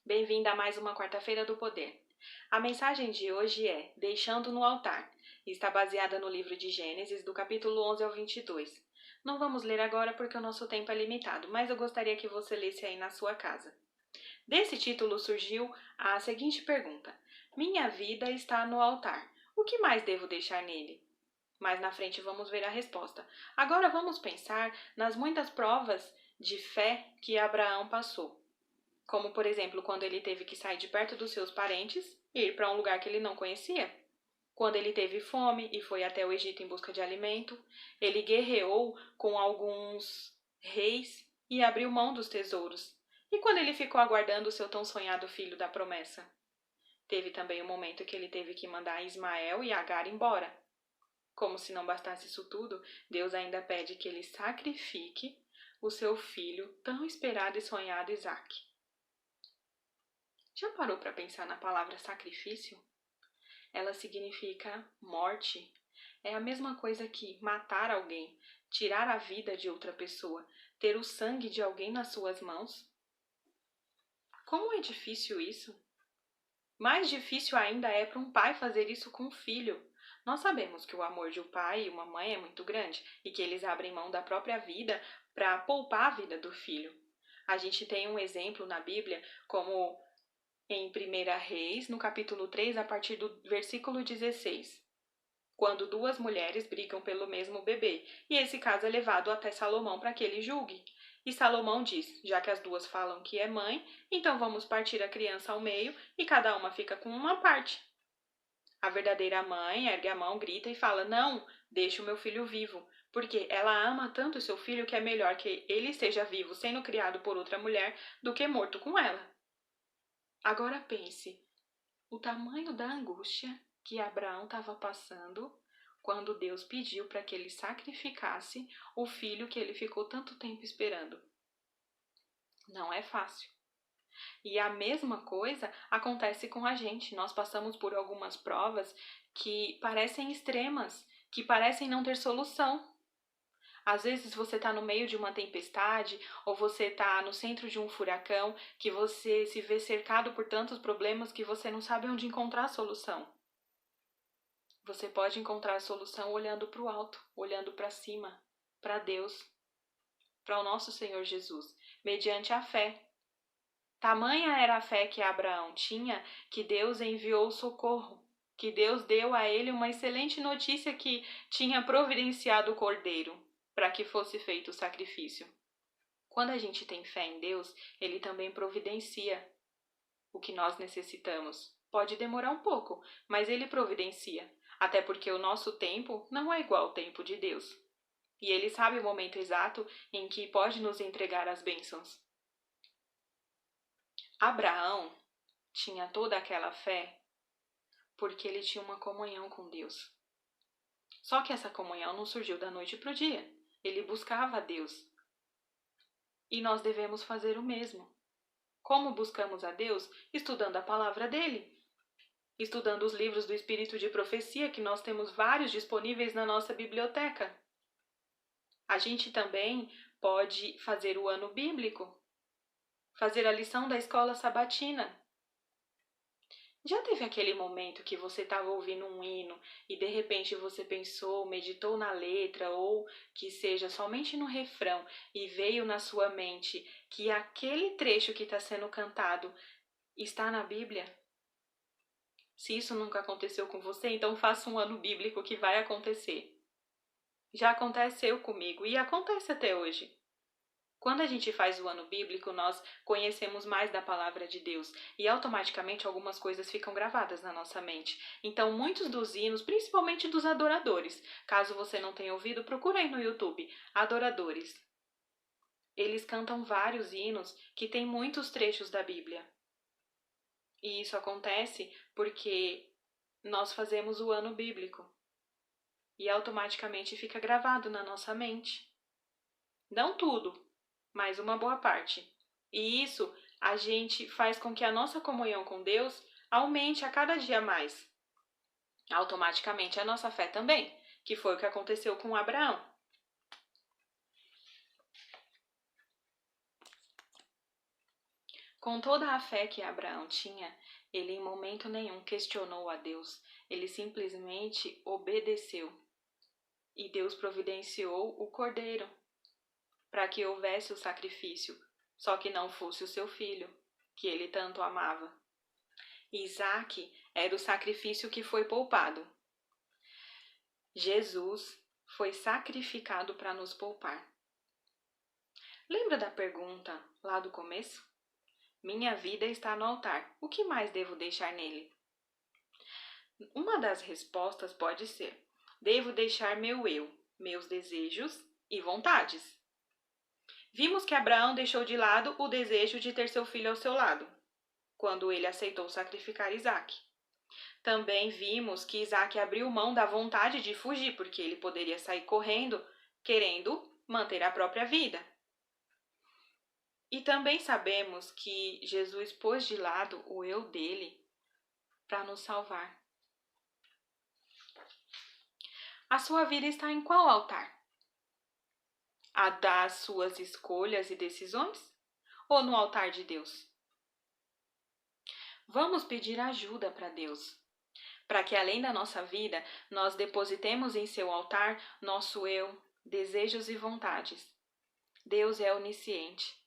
Bem-vinda a mais uma quarta-feira do poder. A mensagem de hoje é Deixando no altar e está baseada no livro de Gênesis, do capítulo 11 ao 22. Não vamos ler agora porque o nosso tempo é limitado, mas eu gostaria que você lesse aí na sua casa. Desse título surgiu a seguinte pergunta: Minha vida está no altar. O que mais devo deixar nele? Mais na frente vamos ver a resposta. Agora vamos pensar nas muitas provas de fé que Abraão passou. Como, por exemplo, quando ele teve que sair de perto dos seus parentes e ir para um lugar que ele não conhecia. Quando ele teve fome e foi até o Egito em busca de alimento. Ele guerreou com alguns reis e abriu mão dos tesouros. E quando ele ficou aguardando o seu tão sonhado filho da promessa. Teve também o momento que ele teve que mandar Ismael e Agar embora. Como se não bastasse isso tudo, Deus ainda pede que ele sacrifique o seu filho tão esperado e sonhado Isaque. Já parou para pensar na palavra sacrifício? Ela significa morte. É a mesma coisa que matar alguém, tirar a vida de outra pessoa, ter o sangue de alguém nas suas mãos. Como é difícil isso? Mais difícil ainda é para um pai fazer isso com um filho. Nós sabemos que o amor de um pai e uma mãe é muito grande e que eles abrem mão da própria vida para poupar a vida do filho. A gente tem um exemplo na Bíblia, como em 1 Reis, no capítulo 3, a partir do versículo 16, quando duas mulheres brigam pelo mesmo bebê, e esse caso é levado até Salomão para que ele julgue. E Salomão diz, já que as duas falam que é mãe, então vamos partir a criança ao meio e cada uma fica com uma parte. A verdadeira mãe ergue a mão, grita e fala, não, deixe o meu filho vivo, porque ela ama tanto o seu filho que é melhor que ele esteja vivo sendo criado por outra mulher do que morto com ela. Agora pense, o tamanho da angústia que Abraão estava passando quando Deus pediu para que ele sacrificasse o filho que ele ficou tanto tempo esperando. Não é fácil. E a mesma coisa acontece com a gente. Nós passamos por algumas provas que parecem extremas, que parecem não ter solução. Às vezes você está no meio de uma tempestade ou você está no centro de um furacão que você se vê cercado por tantos problemas que você não sabe onde encontrar a solução. Você pode encontrar a solução olhando para o alto, olhando para cima, para Deus, para o nosso Senhor Jesus, mediante a fé. Tamanha era a fé que Abraão tinha que Deus enviou o socorro, que Deus deu a ele uma excelente notícia que tinha providenciado o cordeiro para que fosse feito o sacrifício. Quando a gente tem fé em Deus, Ele também providencia o que nós necessitamos. Pode demorar um pouco, mas Ele providencia, até porque o nosso tempo não é igual ao tempo de Deus. E Ele sabe o momento exato em que pode nos entregar as bênçãos. Abraão tinha toda aquela fé porque ele tinha uma comunhão com Deus. Só que essa comunhão não surgiu da noite para o dia. Ele buscava a Deus. E nós devemos fazer o mesmo. Como buscamos a Deus? Estudando a palavra dele. Estudando os livros do Espírito de Profecia, que nós temos vários disponíveis na nossa biblioteca. A gente também pode fazer o ano bíblico. Fazer a lição da escola sabatina. Já teve aquele momento que você estava ouvindo um hino e de repente você pensou, meditou na letra ou que seja somente no refrão e veio na sua mente que aquele trecho que está sendo cantado está na Bíblia? Se isso nunca aconteceu com você, então faça um ano bíblico que vai acontecer. Já aconteceu comigo e acontece até hoje. Quando a gente faz o ano bíblico, nós conhecemos mais da palavra de Deus e automaticamente algumas coisas ficam gravadas na nossa mente. Então, muitos dos hinos, principalmente dos adoradores, caso você não tenha ouvido, procura aí no YouTube, adoradores. Eles cantam vários hinos que têm muitos trechos da Bíblia. E isso acontece porque nós fazemos o ano bíblico e automaticamente fica gravado na nossa mente. Não tudo, mas uma boa parte. E isso a gente faz com que a nossa comunhão com Deus aumente a cada dia mais. Automaticamente a nossa fé também, que foi o que aconteceu com Abraão. Com toda a fé que Abraão tinha, ele em momento nenhum questionou a Deus, ele simplesmente obedeceu. E Deus providenciou o cordeiro para que houvesse o sacrifício, só que não fosse o seu filho, que ele tanto amava. Isaque era o sacrifício que foi poupado. Jesus foi sacrificado para nos poupar. Lembra da pergunta lá do começo? Minha vida está no altar. O que mais devo deixar nele? Uma das respostas pode ser: devo deixar meu eu, meus desejos e vontades. Vimos que Abraão deixou de lado o desejo de ter seu filho ao seu lado, quando ele aceitou sacrificar Isaque. Também vimos que Isaque abriu mão da vontade de fugir, porque ele poderia sair correndo, querendo manter a própria vida. E também sabemos que Jesus pôs de lado o eu dele para nos salvar. A sua vida está em qual altar? A das suas escolhas e decisões? Ou no altar de Deus? Vamos pedir ajuda para Deus, para que além da nossa vida, nós depositemos em seu altar nosso eu, desejos e vontades. Deus é onisciente.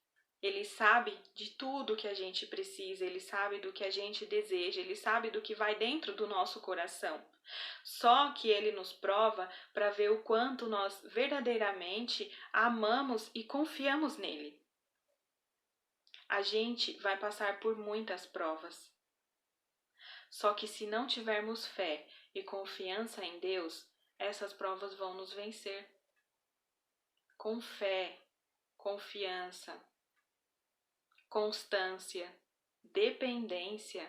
Ele sabe de tudo que a gente precisa, Ele sabe do que a gente deseja, Ele sabe do que vai dentro do nosso coração. Só que Ele nos prova para ver o quanto nós verdadeiramente amamos e confiamos nele. A gente vai passar por muitas provas. Só que se não tivermos fé e confiança em Deus, essas provas vão nos vencer. Com fé, confiança, constância, dependência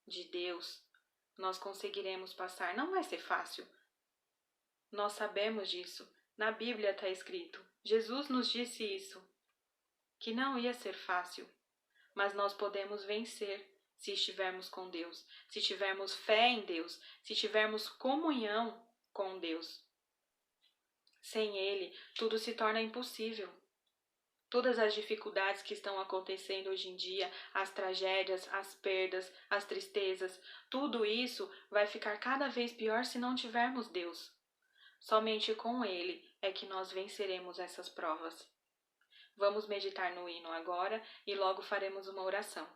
de Deus, nós conseguiremos passar. Não vai ser fácil. Nós sabemos disso. Na Bíblia está escrito. Jesus nos disse isso, que não ia ser fácil, mas nós podemos vencer se estivermos com Deus, se tivermos fé em Deus, se tivermos comunhão com Deus. Sem Ele, tudo se torna impossível. Todas as dificuldades que estão acontecendo hoje em dia, as tragédias, as perdas, as tristezas, tudo isso vai ficar cada vez pior se não tivermos Deus. Somente com Ele é que nós venceremos essas provas. Vamos meditar no hino agora e logo faremos uma oração.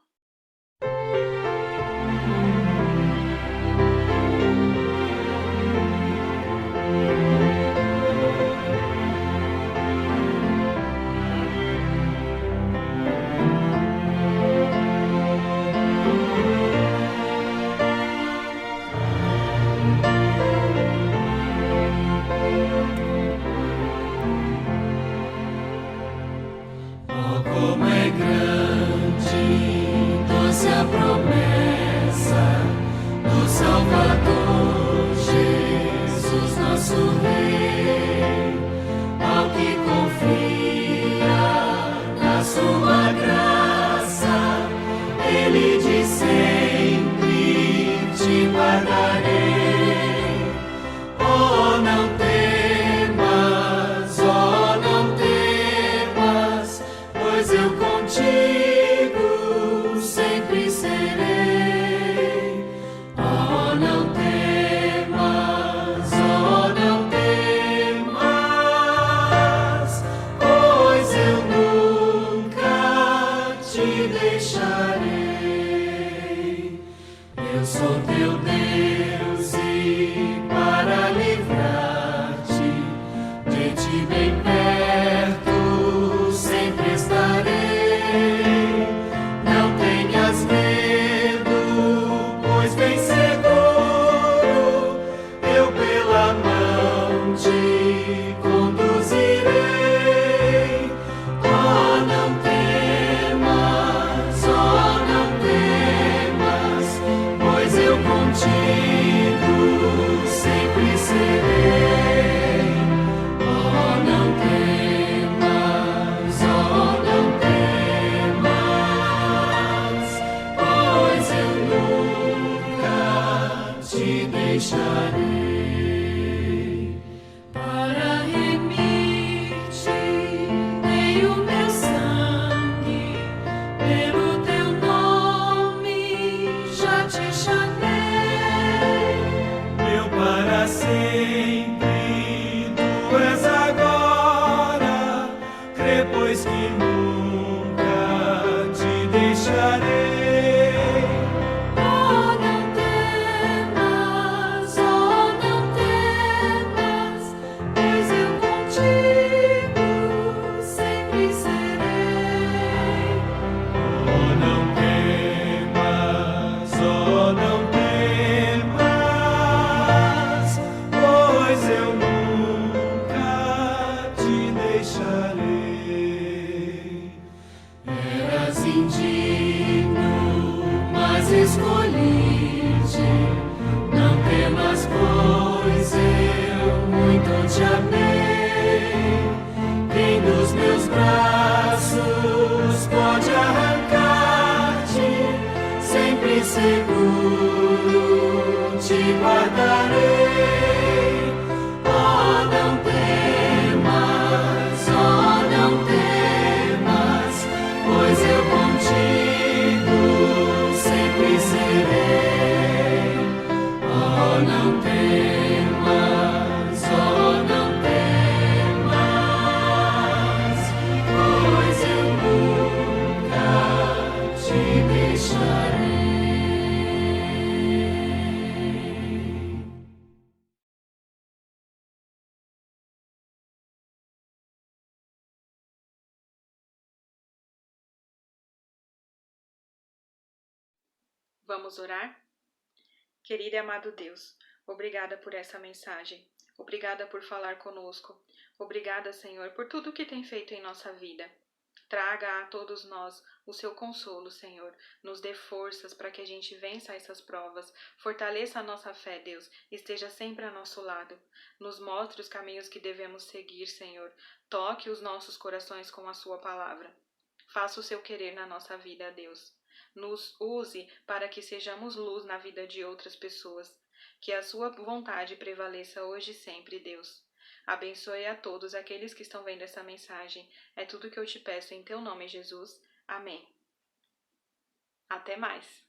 Como é grande, doce a promessa do Salvador, Jesus nosso Rei, ao que confia na sua graça, Ele diz sempre te guardarei. Oh, não temas, oh, não temas, pois eu contigo sempre serei. Oh, não temas, oh, não temas, pois eu nunca te deixarei. Eu sou teu Deus e para livrar-te de ti bem perto sempre estarei. Não tenhas medo, pois bem seguro eu pela mão te conduzirei. Oh, não temas, pois eu escolhi-te. Não temas, pois eu muito te amei. Quem dos meus braços pode arrancar-te? Sempre seguro te guardarei. Oh, não temas, pois eu contigo sempre serei. Oh, não temas, pois eu nunca te deixarei. Vamos orar? Querido e amado Deus, obrigada por essa mensagem. Obrigada por falar conosco. Obrigada, Senhor, por tudo que tem feito em nossa vida. Traga a todos nós o seu consolo, Senhor. Nos dê forças para que a gente vença essas provas. Fortaleça a nossa fé, Deus. Esteja sempre ao nosso lado. Nos mostre os caminhos que devemos seguir, Senhor. Toque os nossos corações com a sua palavra. Faça o seu querer na nossa vida, Deus. Nos use para que sejamos luz na vida de outras pessoas. Que a sua vontade prevaleça hoje e sempre, Deus. Abençoe a todos aqueles que estão vendo essa mensagem. É tudo que eu te peço em teu nome, Jesus. Amém. Até mais.